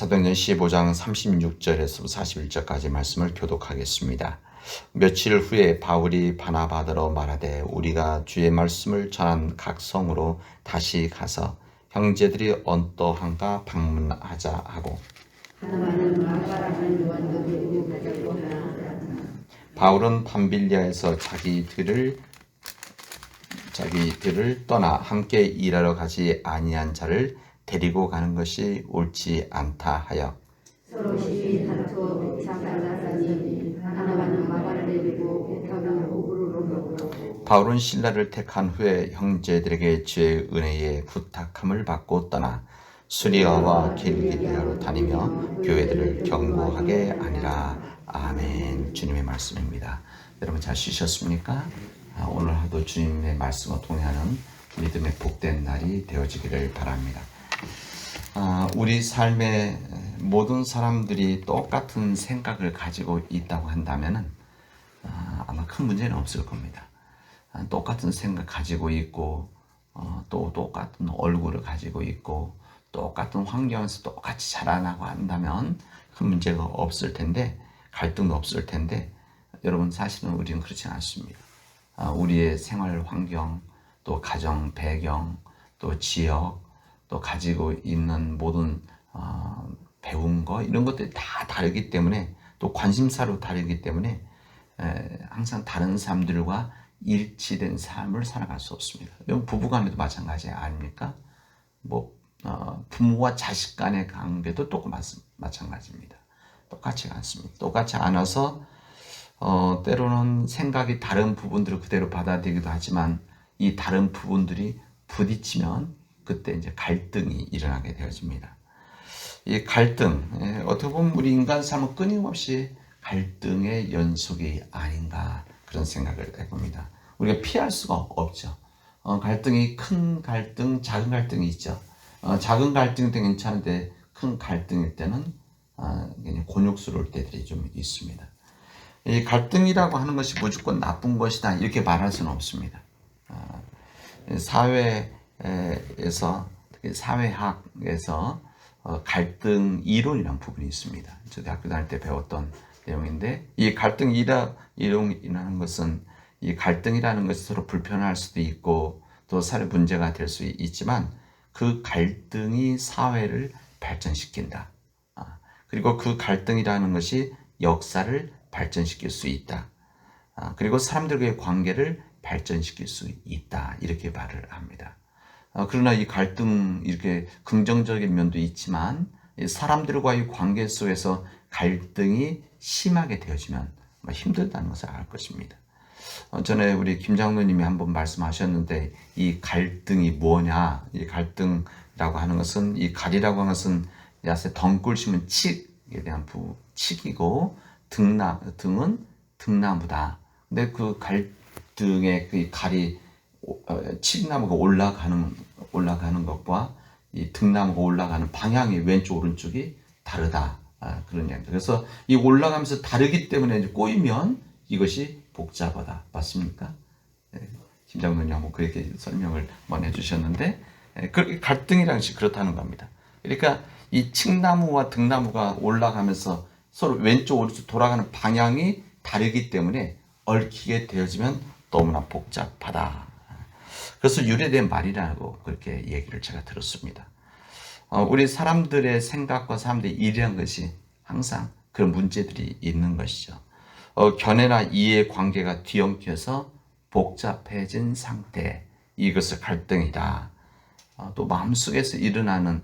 사도행전 15장 36절에서 41절까지 말씀을 교독하겠습니다. 며칠 후에 바울이 바나바더러 말하되 우리가 주의 말씀을 전한 각 성으로 다시 가서 형제들이 어떠한가 방문하자 하고 바울은 밤빌리아에서 자기들을 떠나 함께 일하러 가지 아니한 자를 데리고 가는 것이 옳지 않다 하여 서로 시비 다투어 자갈라사니 바나바는 마가를 데리고 베타는 오브로로 가고 바울은 신라를 택한 후에 형제들에게 주의 은혜에 부탁함을 받고 떠나 수리아와 길리기아로 다니며 교회들을 경고하게 아니라. 아멘. 주님의 말씀입니다. 여러분 잘 쉬셨습니까? 오늘 하루 주님의 말씀과 동행하는 믿음의 복된 날이 되어지기를 바랍니다. 우리 삶의 모든 사람들이 똑같은 생각을 가지고 있다고 한다면 아마 큰 문제는 없을 겁니다. 똑같은 생각 가지고 있고 또 똑같은 얼굴을 가지고 있고 똑같은 환경에서 똑같이 자라나고 한다면 큰 문제가 없을 텐데, 갈등도 없을 텐데, 여러분 사실은 우리는 그렇지 않습니다. 우리의 생활 환경, 또 가정 배경, 또 지역, 또 가지고 있는 모든 배운 거 이런 것들이 다 다르기 때문에, 또 관심사로 다르기 때문에 항상 다른 사람들과 일치된 삶을 살아갈 수 없습니다. 부부간에도 마찬가지 아닙니까? 부모와 자식 간의 관계도 마찬가지입니다. 똑같지 않습니다. 똑같지 않아서 때로는 생각이 다른 부분들을 그대로 받아들이기도 하지만 이 다른 부분들이 부딪히면 그때 이제 갈등이 일어나게 되어집니다. 이 갈등, 어떻게 보면 우리 인간 삶은 끊임없이 갈등의 연속이 아닌가 그런 생각을 해봅니다. 우리가 피할 수가 없죠. 갈등이 큰 갈등, 작은 갈등이 있죠. 작은 갈등도 괜찮은데 큰 갈등일 때는 곤욕스러울 때들이 좀 있습니다. 이 갈등이라고 하는 것이 무조건 나쁜 것이다 이렇게 말할 수는 없습니다. 사회에서, 특히 사회학에서 갈등 이론이라는 부분이 있습니다. 저도 학교 다닐 때 배웠던 내용인데, 이 갈등 이론이라는 것은, 이 갈등이라는 것이 서로 불편할 수도 있고 또 사회 문제가 될 수 있지만 그 갈등이 사회를 발전시킨다. 그리고 그 갈등이라는 것이 역사를 발전시킬 수 있다. 그리고 사람들과의 관계를 발전시킬 수 있다. 이렇게 말을 합니다. 그러나 이 갈등, 이렇게 긍정적인 면도 있지만 사람들과의 관계 속에서 갈등이 심하게 되어지면 힘들다는 것을 알 것입니다. 전에 우리 김 장로님이 한번 말씀하셨는데, 이 갈등이 뭐냐? 이 갈등이라고 하는 것은, 이 갈이라고 하는 것은 야세 덩굴 심은 칡에 대한 칡이고, 등은 등나무다. 근데 그 갈등의 그 갈이 칡나무가 올라가는 것과 이 등나무가 올라가는 방향이 왼쪽 오른쪽이 다르다. 그런 이야기입니다. 그래서 이 올라가면서 다르기 때문에 이제 꼬이면 이것이 복잡하다. 맞습니까? 김 장로님 한번 그렇게 설명을 한번 해주셨는데, 갈등이라는 것이 그렇다는 겁니다. 그러니까 이 칡나무와 등나무가 올라가면서 서로 왼쪽 오른쪽 돌아가는 방향이 다르기 때문에 얽히게 되어지면 너무나 복잡하다. 그래서 유래된 말이라고 그렇게 얘기를 제가 들었습니다. 우리 사람들의 생각과 사람들의 일이라는 것이 항상 그런 문제들이 있는 것이죠. 견해나 이해 관계가 뒤엉켜서 복잡해진 상태, 이것을 갈등이다. 또 마음속에서 일어나는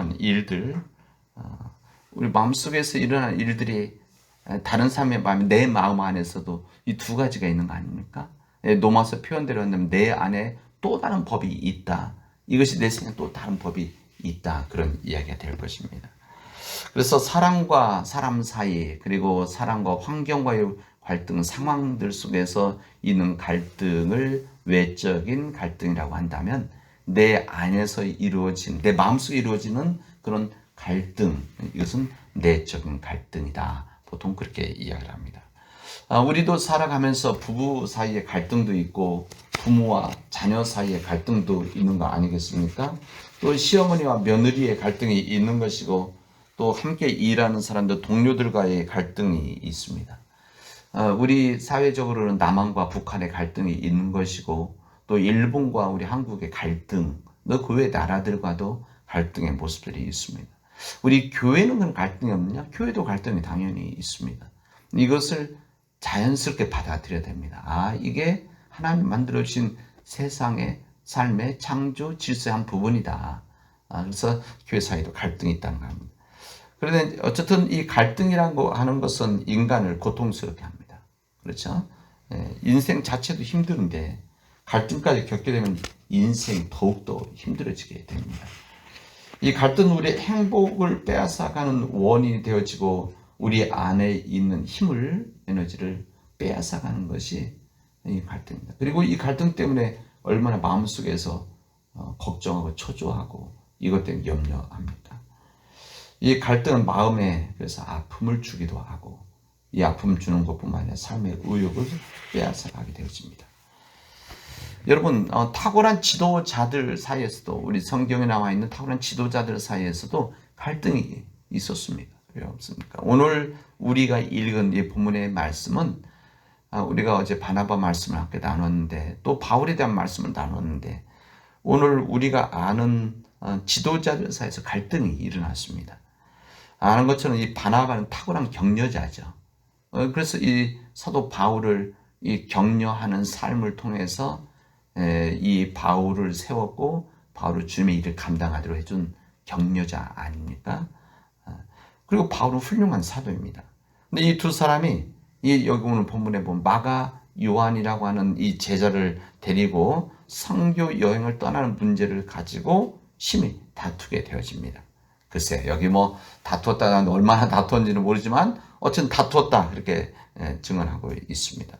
일들, 우리 마음속에서 일어나는 일들이 다른 사람의 마음이 내 마음 안에서도 이 두 가지가 있는 거 아닙니까? 로마서 표현대로 한다면 내 안에 또 다른 법이 있다. 이것이 내 생에 또 다른 법이 있다. 그런 이야기가 될 것입니다. 그래서 사람과 사람 사이, 그리고 사람과 환경과의 갈등 상황들 속에서 있는 갈등을 외적인 갈등이라고 한다면, 내 안에서 이루어진, 내 마음속에 이루어지는 그런 갈등, 이것은 내적인 갈등이다. 보통 그렇게 이야기를 합니다. 우리도 살아가면서 부부 사이에 갈등도 있고 부모와 자녀 사이에 갈등도 있는 거 아니겠습니까? 또 시어머니와 며느리의 갈등이 있는 것이고, 또 함께 일하는 사람들, 동료들과의 갈등이 있습니다. 우리 사회적으로는 남한과 북한의 갈등이 있는 것이고 또 일본과 우리 한국의 갈등, 또 그 외 나라들과도 갈등의 모습들이 있습니다. 우리 교회는 그런 갈등이 없느냐? 교회도 갈등이 당연히 있습니다. 이것을 자연스럽게 받아들여야 됩니다. 이게 하나님 만들어주신 세상의 삶의 창조 질서의 한 부분이다. 그래서 교회 사이도 갈등이 있다는 겁니다. 그런데 어쨌든 이 갈등이라는 거 하는 것은 인간을 고통스럽게 합니다. 그렇죠? 인생 자체도 힘든데 갈등까지 겪게 되면 인생이 더욱더 힘들어지게 됩니다. 이 갈등은 우리의 행복을 빼앗아가는 원인이 되어지고 우리 안에 있는 힘을, 에너지를 빼앗아가는 것이 이 갈등입니다. 그리고 이 갈등 때문에 얼마나 마음속에서 걱정하고 초조하고 이것 때문에 염려합니다. 이 갈등은 마음에 그래서 아픔을 주기도 하고 이 아픔을 주는 것뿐만 아니라 삶의 의욕을 빼앗아가게 되어집니다. 여러분, 탁월한 지도자들 사이에서도, 우리 성경에 나와 있는 탁월한 지도자들 사이에서도 갈등이 있었습니다. 왜 없습니까? 오늘 우리가 읽은 이 본문의 말씀은 우리가 어제 바나바 말씀을 함께 나눴는데 또 바울에 대한 말씀을 나눴는데 오늘 우리가 아는 지도자들 사이에서 갈등이 일어났습니다. 아는 것처럼 이 바나바는 탁월한 격려자죠. 그래서 이 사도 바울을 이 격려하는 삶을 통해서 이 바울을 세웠고 바울을 주님의 일을 감당하도록 해준 격려자 아닙니까? 그리고 바울은 훌륭한 사도입니다. 근데 이 두 사람이 여기 오늘 본문에 보면 마가 요한이라고 하는 이 제자를 데리고 선교 여행을 떠나는 문제를 가지고 심히 다투게 되어집니다. 글쎄 여기 뭐 다투었다 얼마나 다투었는지는 모르지만 어쨌든 다투었다 그렇게 증언하고 있습니다.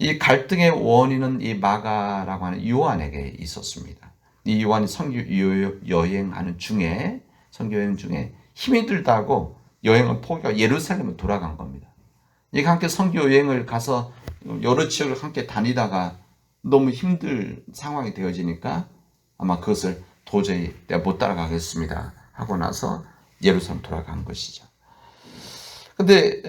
이 갈등의 원인은 이 마가라고 하는 요한에게 있었습니다. 이 요한이 선교 여행하는 중에 힘이 들다고 여행을 포기하고 예루살렘으로 돌아간 겁니다. 이게 함께 선교 여행을 가서 여러 지역을 함께 다니다가 너무 힘들 상황이 되어지니까 아마 그것을 도저히 내가 못 따라가겠습니다 하고 나서 예루살렘 돌아간 것이죠. 근데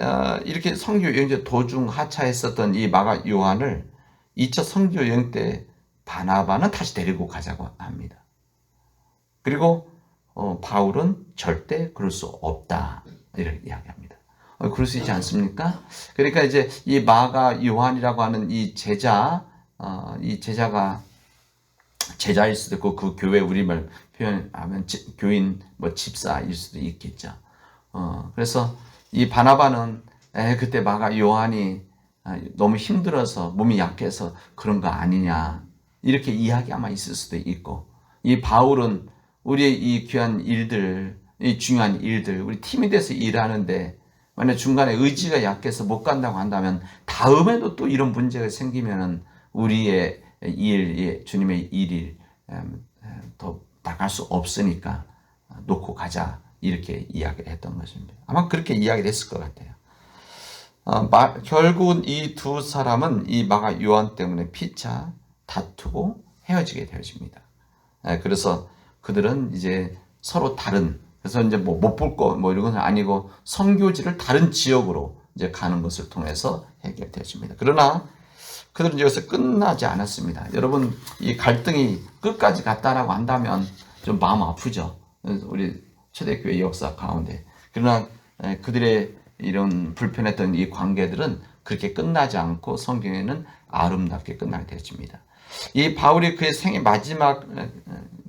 이렇게 선교 여행 도중 하차했었던 이 마가 요한을 2차 선교 여행 때 바나바는 다시 데리고 가자고 합니다. 그리고 바울은 절대 그럴 수 없다 이렇게 이야기합니다. 그럴 수 있지 않습니까? 그러니까 이제 이 마가 요한이라고 하는 이 제자가 제자일 수도 있고 그 교회 우리말 표현하면 교인 뭐 집사일 수도 있겠죠. 그래서 이 바나바는 그때 마가 요한이 너무 힘들어서 몸이 약해서 그런 거 아니냐 이렇게 이야기 아마 있을 수도 있고 이 바울은 우리의 이 귀한 일들, 이 중요한 일들, 우리 팀이 돼서 일하는데 만약 중간에 의지가 약해서 못 간다고 한다면 다음에도 또 이런 문제가 생기면은 우리의 일, 주님의 일이 더 나갈 수 없으니까 놓고 가자 이렇게 이야기를 했던 것입니다. 아마 그렇게 이야기를 했을 것 같아요. 결국은 이 두 사람은 이 마가 요한 때문에 피차 다투고 헤어지게 되어집니다. 그래서 그들은 이제 서로 다른, 그래서 이제 뭐 못 볼 거 뭐 이런 건 아니고 선교지를 다른 지역으로 이제 가는 것을 통해서 해결되어집니다. 그러나 그들은 여기서 끝나지 않았습니다. 여러분 이 갈등이 끝까지 갔다라고 한다면 좀 마음 아프죠. 우리 초대교회 역사 가운데. 그러나 그들의 이런 불편했던 이 관계들은 그렇게 끝나지 않고 성경에는 아름답게 끝나게 되어집니다. 이 바울이 그의 생애 마지막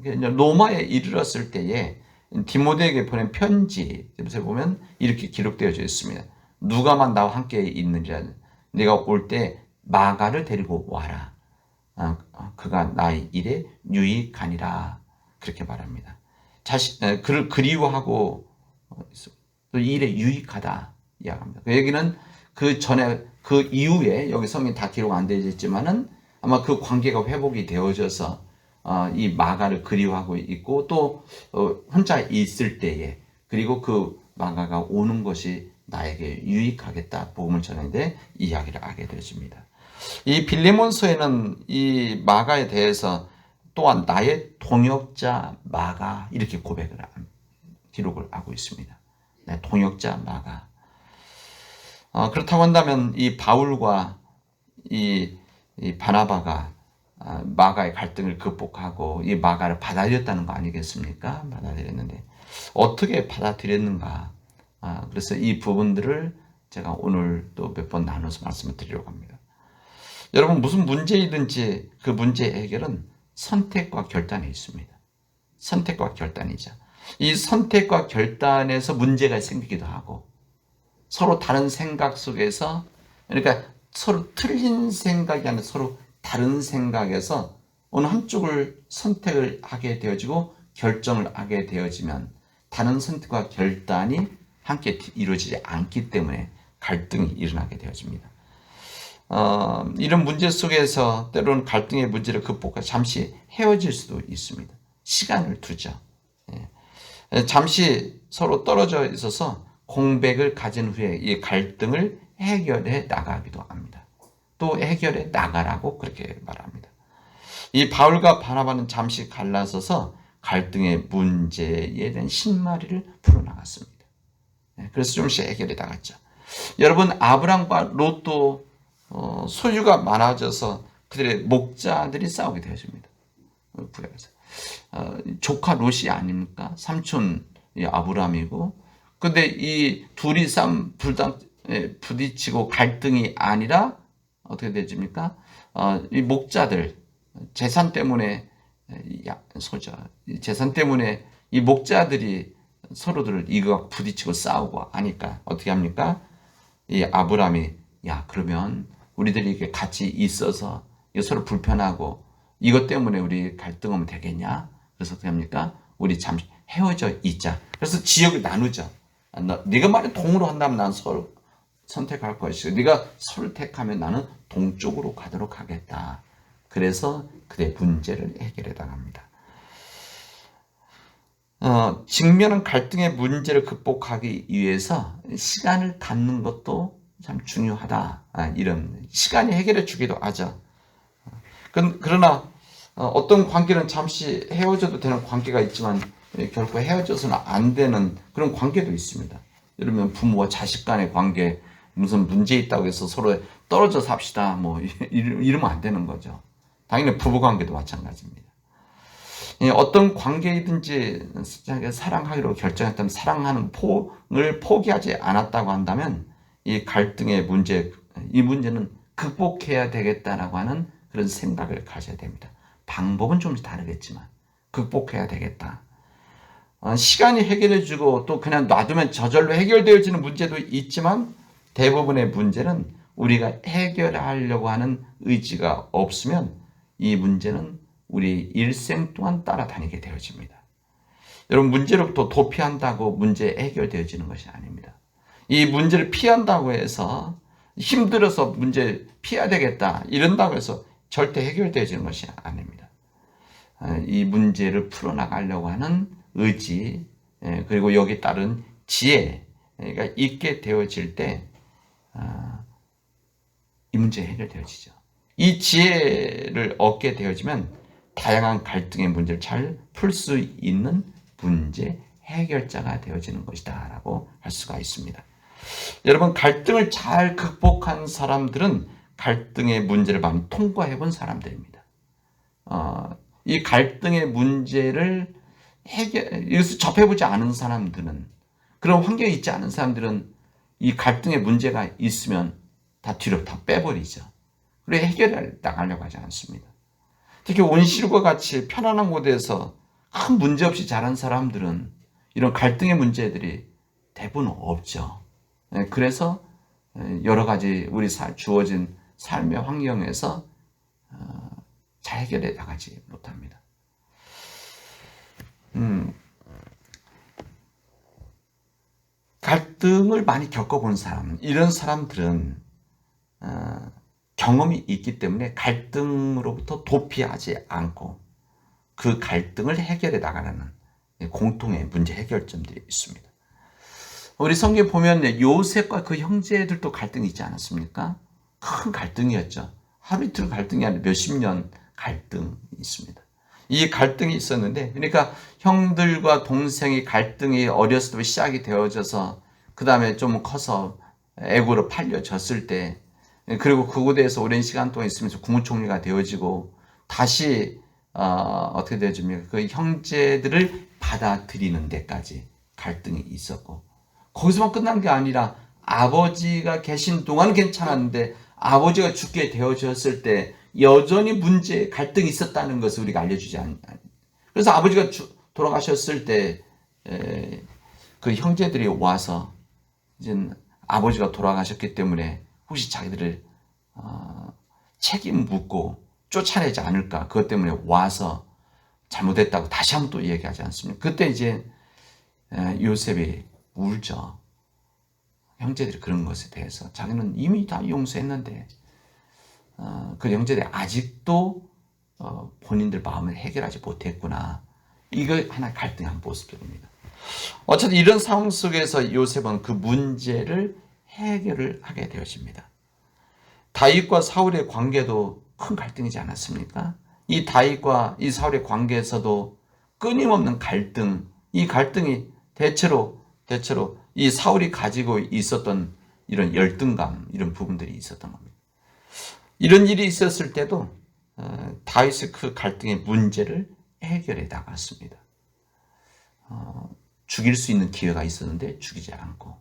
로마에 이르렀을 때에 디모데에게 보낸 편지에 보면 이렇게 기록되어져 있습니다. 누가만 나와 함께 있느니라 네가 올 때 마가를 데리고 와라. 그가 나의 일에 유익하니라. 그렇게 말합니다. 그를 그리워하고 또 일에 유익하다 이야기합니다. 그 얘기는 그 전에 그 이후에 여기 성경이 다 기록 안 되어 있지만은 아마 그 관계가 회복이 되어져서 이 마가를 그리워하고 있고 또 혼자 있을 때에 그리고 그 마가가 오는 것이 나에게 유익하겠다 복음을 전하는데 이야기를 하게 되어집니다. 이 빌레몬서에는 이 마가에 대해서 또한 나의 동역자 마가 이렇게 고백을 합니다. 기록을 하고 있습니다. 네, 동역자 마가. 그렇다고 한다면 이 바울과 이 바나바가 마가의 갈등을 극복하고 이 마가를 받아들였다는 거 아니겠습니까? 받아들였는데 어떻게 받아들였는가? 그래서 이 부분들을 제가 오늘 또 몇 번 나눠서 말씀을 드리려고 합니다. 여러분, 무슨 문제이든지 그 문제의 해결은 선택과 결단에 있습니다. 선택과 결단이죠. 이 선택과 결단에서 문제가 생기기도 하고 서로 다른 생각 속에서, 그러니까 서로 틀린 생각이 아니라 서로 다른 생각에서 어느 한쪽을 선택을 하게 되어지고 결정을 하게 되어지면 다른 선택과 결단이 함께 이루어지지 않기 때문에 갈등이 일어나게 되어집니다. 이런 문제 속에서 때로는 갈등의 문제를 극복하고 잠시 헤어질 수도 있습니다. 시간을 두죠. 잠시 서로 떨어져 있어서 공백을 가진 후에 이 갈등을 해결해 나가기도 합니다. 또 해결해 나가라고 그렇게 말합니다. 이 바울과 바나바는 잠시 갈라서서 갈등의 문제에 대한 신마리를 풀어나갔습니다. 그래서 좀씩 해결해 나갔죠. 여러분, 아브람과 롯도 소유가 많아져서 그들의 목자들이 싸우게 되어집니다. 조카 롯이 아닙니까? 삼촌 아브람이고, 근데 이 둘이 부딪히고 갈등이 아니라 어떻게 되집니까? 이 목자들 재산 때문에 재산 때문에 이 목자들이 서로들 이거 부딪히고 싸우고 하니까 어떻게 합니까? 이 아브람이 그러면 우리들이 이렇게 같이 있어서 서로 불편하고 이것 때문에 우리 갈등하면 되겠냐? 그래서 어떻게 합니까? 우리 잠시 헤어져 있자. 그래서 지역을 나누죠. 네가 만약 동으로 한다면 난 서로 선택할 것이고 네가 서를 택하면 나는 동쪽으로 가도록 하겠다. 그래서 그의 문제를 해결해 나갑니다. 직면한 갈등의 문제를 극복하기 위해서 시간을 갖는 것도 참 중요하다. 이런 시간이 해결해 주기도 하죠. 그러나 어떤 관계는 잠시 헤어져도 되는 관계가 있지만 결코 헤어져서는 안 되는 그런 관계도 있습니다. 예를 들면 부모와 자식 간의 관계, 무슨 문제 있다고 해서 서로 떨어져 삽시다 이러면 안 되는 거죠. 당연히 부부 관계도 마찬가지입니다. 어떤 관계이든지 사랑하기로 결정했다면 사랑하는 을 포기하지 않았다고 한다면 이 갈등의 문제, 이 문제는 극복해야 되겠다라고 하는 그런 생각을 가져야 됩니다. 방법은 좀 다르겠지만 극복해야 되겠다. 시간이 해결해주고 또 그냥 놔두면 저절로 해결되어지는 문제도 있지만 대부분의 문제는 우리가 해결하려고 하는 의지가 없으면 이 문제는 우리 일생 동안 따라다니게 되어집니다. 여러분, 문제로부터 도피한다고 문제 해결되어지는 것이 아닙니다. 이 문제를 피한다고 해서 힘들어서 문제 피해야 되겠다 이런다고 해서 절대 해결되어지는 것이 아닙니다. 이 문제를 풀어나가려고 하는 의지 그리고 여기 따른 지혜가 있게 되어질 때 이 문제 해결되어지죠. 이 지혜를 얻게 되어지면 다양한 갈등의 문제를 잘 풀 수 있는 문제 해결자가 되어지는 것이다 라고 할 수가 있습니다. 여러분, 갈등을 잘 극복한 사람들은 갈등의 문제를 많이 통과해 본 사람들입니다. 이 갈등의 문제를 이것을 접해보지 않은 사람들은, 그런 환경에 있지 않은 사람들은 이 갈등의 문제가 있으면 다 뒤로 다 빼버리죠. 그리고 해결해 나가려고 하지 않습니다. 특히 온실과 같이 편안한 곳에서 큰 문제 없이 자란 사람들은 이런 갈등의 문제들이 대부분 없죠. 그래서 여러 가지 우리 주어진 삶의 환경에서 잘 해결해 나가지 못합니다. 갈등을 많이 겪어본 사람, 이런 사람들은 경험이 있기 때문에 갈등으로부터 도피하지 않고 그 갈등을 해결해 나가는 공통의 문제 해결점들이 있습니다. 우리 성경에 보면 요셉과 그 형제들도 갈등이 있지 않았습니까? 큰 갈등이었죠. 하루 이틀 갈등이 아니라 몇십 년 갈등이 있습니다. 이 갈등이 있었는데, 그러니까 형들과 동생이 갈등이 어렸을 때 시작이 되어져서 그 다음에 좀 커서 애고로 팔려졌을 때, 그리고 그곳에서 오랜 시간 동안 있으면서 국무총리가 되어지고 다시 어떻게 되어집니까? 그 형제들을 받아들이는 데까지 갈등이 있었고, 거기서만 끝난 게 아니라 아버지가 계신 동안 괜찮았는데 아버지가 죽게 되어졌을 때 여전히 문제, 갈등이 있었다는 것을 우리가 알려주지 않. 그래서 아버지가 돌아가셨을 때 그 형제들이 와서 이제 아버지가 돌아가셨기 때문에 혹시 자기들을 책임 묻고 쫓아내지 않을까, 그것 때문에 와서 잘못했다고 다시 한번 또 얘기하지 않습니까? 그때 이제 요셉이 울죠. 형제들이 그런 것에 대해서 자기는 이미 다 용서했는데 그 형제들이 아직도 본인들 마음을 해결하지 못했구나. 이거 하나의 갈등의 한 모습입니다. 어쨌든 이런 상황 속에서 요셉은 그 문제를 해결을 하게 되어집니다. 다윗과 사울의 관계도 큰 갈등이지 않았습니까? 이 다윗과 이 사울의 관계에서도 끊임없는 갈등, 이 갈등이 대체로 이 사울이 가지고 있었던 이런 열등감, 이런 부분들이 있었던 겁니다. 이런 일이 있었을 때도 다윗의 그 갈등의 문제를 해결해 나갔습니다. 죽일 수 있는 기회가 있었는데 죽이지 않고,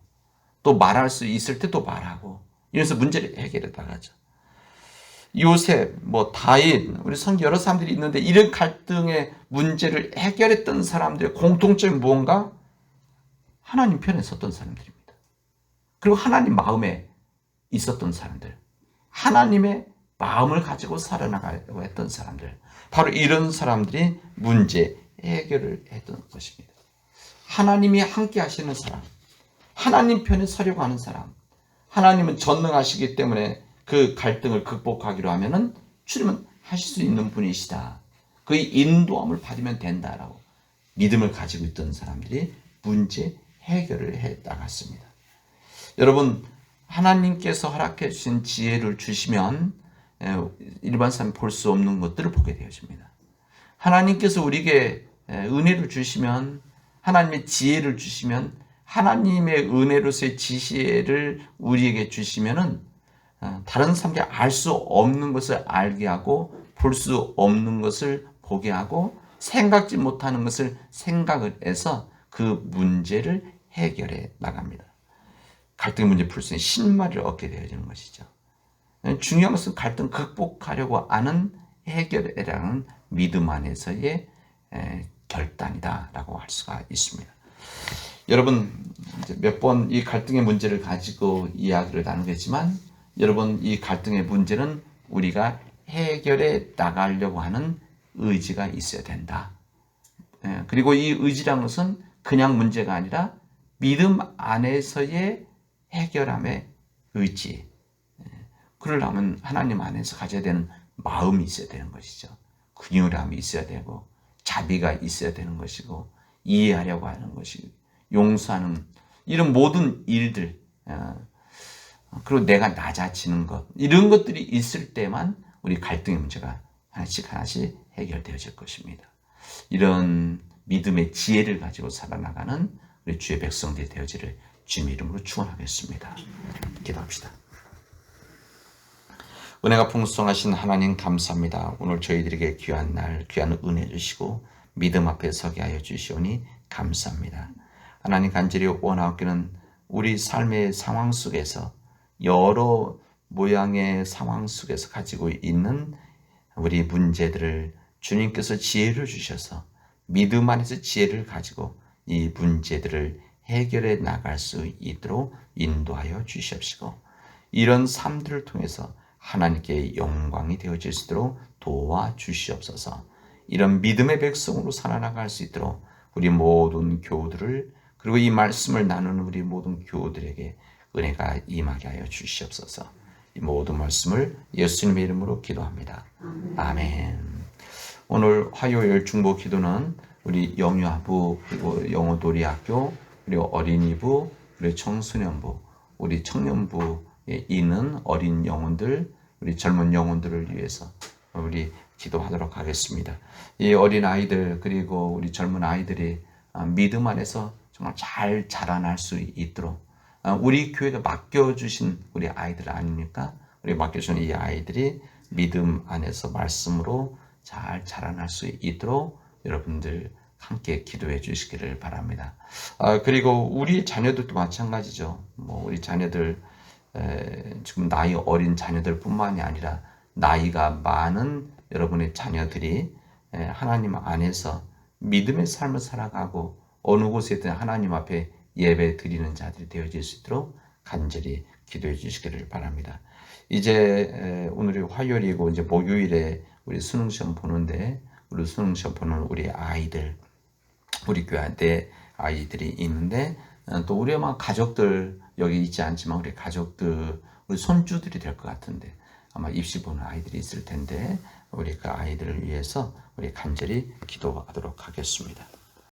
또 말할 수 있을 때 또 말하고, 이래서 문제를 해결해 나가죠. 요셉, 다윗, 우리 성경 여러 사람들이 있는데 이런 갈등의 문제를 해결했던 사람들의 공통점이 무언가? 하나님 편에 섰던 사람들입니다. 그리고 하나님 마음에 있었던 사람들, 하나님의 마음을 가지고 살아나가려고 했던 사람들, 바로 이런 사람들이 문제 해결을 했던 것입니다. 하나님이 함께 하시는 사람, 하나님 편에 서려고 하는 사람, 하나님은 전능하시기 때문에 그 갈등을 극복하기로 하면은 주님은 하실 수 있는 분이시다. 그의 인도함을 받으면 된다라고 믿음을 가지고 있던 사람들이 문제 해결을 해 나갔습니다. 여러분, 하나님께서 허락해 주신 지혜를 주시면 일반 사람이 볼 수 없는 것들을 보게 되어집니다. 하나님께서 우리에게 은혜를 주시면, 하나님의 지혜를 주시면, 하나님의 은혜로서의 지혜를 우리에게 주시면은 다른 사람들이 알 수 없는 것을 알게 하고, 볼 수 없는 것을 보게 하고, 생각지 못하는 것을 생각을 해서 그 문제를 해결해 나갑니다. 갈등 문제 풀 수 있는 신말을 얻게 되어지는 것이죠. 중요한 것은 갈등 극복하려고 하는 해결이라는 믿음 안에서의 결단이다라고 할 수가 있습니다. 여러분, 몇 번 이 갈등의 문제를 가지고 이야기를 나누겠지만, 여러분, 이 갈등의 문제는 우리가 해결해 나가려고 하는 의지가 있어야 된다. 그리고 이 의지라는 것은 그냥 문제가 아니라 믿음 안에서의 해결함의 의지. 그러려면 하나님 안에서 가져야 되는 마음이 있어야 되는 것이죠. 긍휼함이 있어야 되고, 자비가 있어야 되는 것이고, 이해하려고 하는 것이고, 용서하는 이런 모든 일들, 그리고 내가 낮아지는 것, 이런 것들이 있을 때만 우리 갈등의 문제가 하나씩 해결되어질 것입니다. 이런 믿음의 지혜를 가지고 살아나가는 우리 주의 백성들이 되어지를 주님의 이름으로 축원하겠습니다. 기도합시다. 은혜가 풍성하신 하나님 감사합니다. 오늘 저희들에게 귀한 날, 귀한 은혜 주시고 믿음 앞에 서게 하여 주시오니 감사합니다. 하나님, 간절히 원하옵기는 우리 삶의 상황 속에서, 여러 모양의 상황 속에서 가지고 있는 우리 문제들을 주님께서 지혜를 주셔서 믿음 안에서 지혜를 가지고 이 문제들을 해결해 나갈 수 있도록 인도하여 주시옵시고, 이런 삶들을 통해서 하나님께 영광이 되어질 수 있도록 도와주시옵소서. 이런 믿음의 백성으로 살아나갈 수 있도록 우리 모든 교우들을, 그리고 이 말씀을 나누는 우리 모든 교우들에게 은혜가 임하게 하여 주시옵소서. 이 모든 말씀을 예수님의 이름으로 기도합니다. 아멘. 오늘 화요일 중보 기도는 우리 영유아부, 그리고 영어도리학교, 그리고 어린이부, 그리고 청소년부, 우리 청년부에 있는 어린 영혼들, 우리 젊은 영혼들을 위해서 우리 기도하도록 하겠습니다. 이 어린 아이들 그리고 우리 젊은 아이들이 믿음 안에서 정말 잘 자라날 수 있도록 우리 교회에 맡겨주신 우리 아이들 아닙니까? 우리 맡겨주신 이 아이들이 믿음 안에서 말씀으로 잘 자라날 수 있도록 여러분들 함께 기도해 주시기를 바랍니다. 그리고 우리 자녀들도 마찬가지죠. 우리 자녀들 지금 나이 어린 자녀들뿐만이 아니라 나이가 많은 여러분의 자녀들이 하나님 안에서 믿음의 삶을 살아가고 어느 곳에든 하나님 앞에 예배 드리는 자들이 되어질 수 있도록 간절히 기도해 주시기를 바랍니다. 이제 오늘이 화요일이고 이제 목요일에 우리 수능 시험 보는데 우리 수능 시험 보는 우리 아이들 우리 교회 아이들이 있는데 또 우리 아마 가족들 여기 있지 않지만 우리 가족들 우리 손주들이 될 것 같은데 아마 입시 보는 아이들이 있을 텐데 우리 그 아이들을 위해서 우리 간절히 기도하도록 하겠습니다.